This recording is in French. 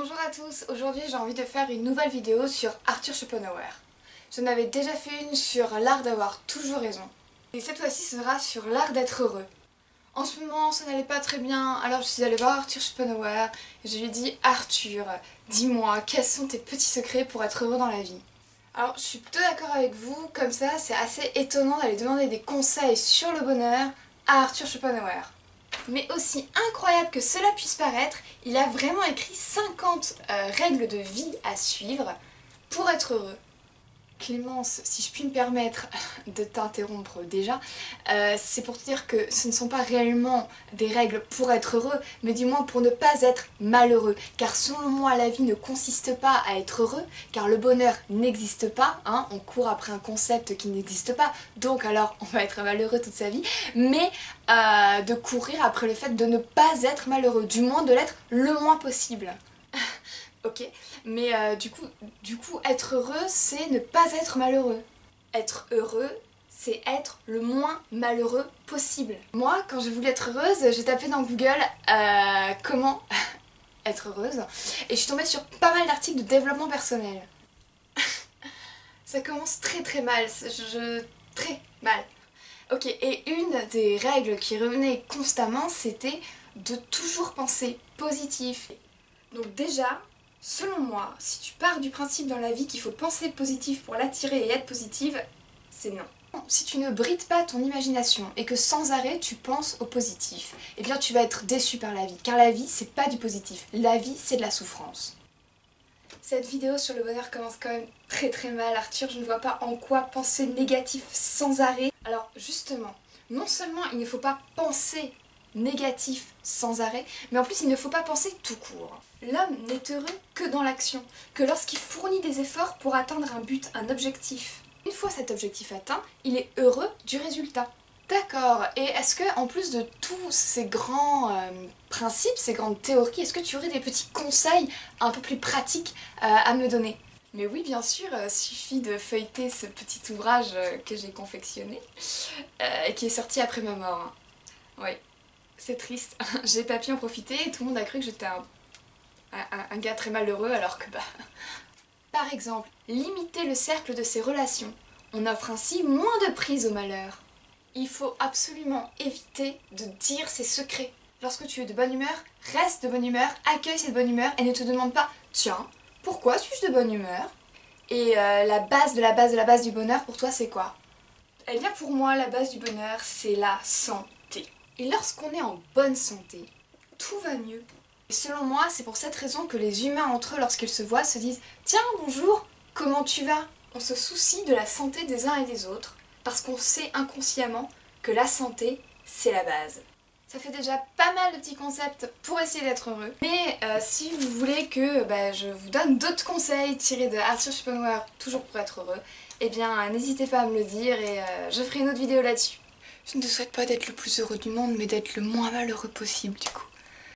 Bonjour à tous, aujourd'hui j'ai envie de faire une nouvelle vidéo sur Arthur Schopenhauer. J'en avais déjà fait une sur l'art d'avoir toujours raison. Et cette fois-ci ce sera sur l'art d'être heureux. En ce moment ça n'allait pas très bien, alors je suis allée voir Arthur Schopenhauer et je lui ai dit Arthur, dis-moi, quels sont tes petits secrets pour être heureux dans la vie? Alors je suis plutôt d'accord avec vous, comme ça c'est assez étonnant d'aller demander des conseils sur le bonheur à Arthur Schopenhauer. Mais aussi incroyable que cela puisse paraître, il a vraiment écrit 50 règles de vie à suivre pour être heureux. Clémence, si je puis me permettre de t'interrompre déjà, c'est pour te dire que ce ne sont pas réellement des règles pour être heureux, mais du moins pour ne pas être malheureux. Car selon moi, la vie ne consiste pas à être heureux, car le bonheur n'existe pas, hein, on court après un concept qui n'existe pas, donc alors on va être malheureux toute sa vie, mais de courir après le fait de ne pas être malheureux, du moins de l'être le moins possible. Ok, mais du coup, être heureux, c'est ne pas être malheureux. Être heureux, c'est être le moins malheureux possible. Moi, quand j'ai voulu être heureuse, j'ai tapé dans Google comment être heureuse et je suis tombée sur pas mal d'articles de développement personnel. Ça commence très mal, très mal. Ok, et une des règles qui revenait constamment, c'était de toujours penser positif. Donc déjà, selon moi, si tu pars du principe dans la vie qu'il faut penser positif pour l'attirer et être positive, c'est non. Si tu ne brides pas ton imagination et que sans arrêt tu penses au positif, eh bien tu vas être déçu par la vie, car la vie c'est pas du positif, la vie c'est de la souffrance. Cette vidéo sur le bonheur commence quand même très mal, Arthur, je ne vois pas en quoi penser négatif sans arrêt. Alors justement, non seulement il ne faut pas penser négatif sans arrêt, mais en plus il ne faut pas penser tout court. L'homme n'est heureux que dans l'action, que lorsqu'il fournit des efforts pour atteindre un but, un objectif. Une fois cet objectif atteint, il est heureux du résultat. D'accord, et est-ce que en plus de tous ces grands principes, ces grandes théories, est-ce que tu aurais des petits conseils un peu plus pratiques à me donner? Mais oui, bien sûr, suffit de feuilleter ce petit ouvrage que j'ai confectionné et qui est sorti après ma mort. Hein. Oui. C'est triste, j'ai pas pu en profiter et tout le monde a cru que j'étais un gars très malheureux alors que bah... Par exemple, limiter le cercle de ses relations. On offre ainsi moins de prise au malheur. Il faut absolument éviter de dire ses secrets. Lorsque tu es de bonne humeur, reste de bonne humeur, accueille cette bonne humeur et ne te demande pas « Tiens, pourquoi suis-je de bonne humeur ?» Et la base de la base de la base du bonheur pour toi c'est quoi? Eh bien pour moi la base du bonheur c'est la santé. Et lorsqu'on est en bonne santé, tout va mieux. Et selon moi, c'est pour cette raison que les humains entre eux, lorsqu'ils se voient, se disent « Tiens, bonjour, comment tu vas ?» On se soucie de la santé des uns et des autres, parce qu'on sait inconsciemment que la santé, c'est la base. Ça fait déjà pas mal de petits concepts pour essayer d'être heureux. Mais si vous voulez que je vous donne d'autres conseils tirés de Arthur Schopenhauer, toujours pour être heureux, eh bien n'hésitez pas à me le dire et je ferai une autre vidéo là-dessus. Je ne te souhaite pas d'être le plus heureux du monde, mais d'être le moins malheureux possible du coup.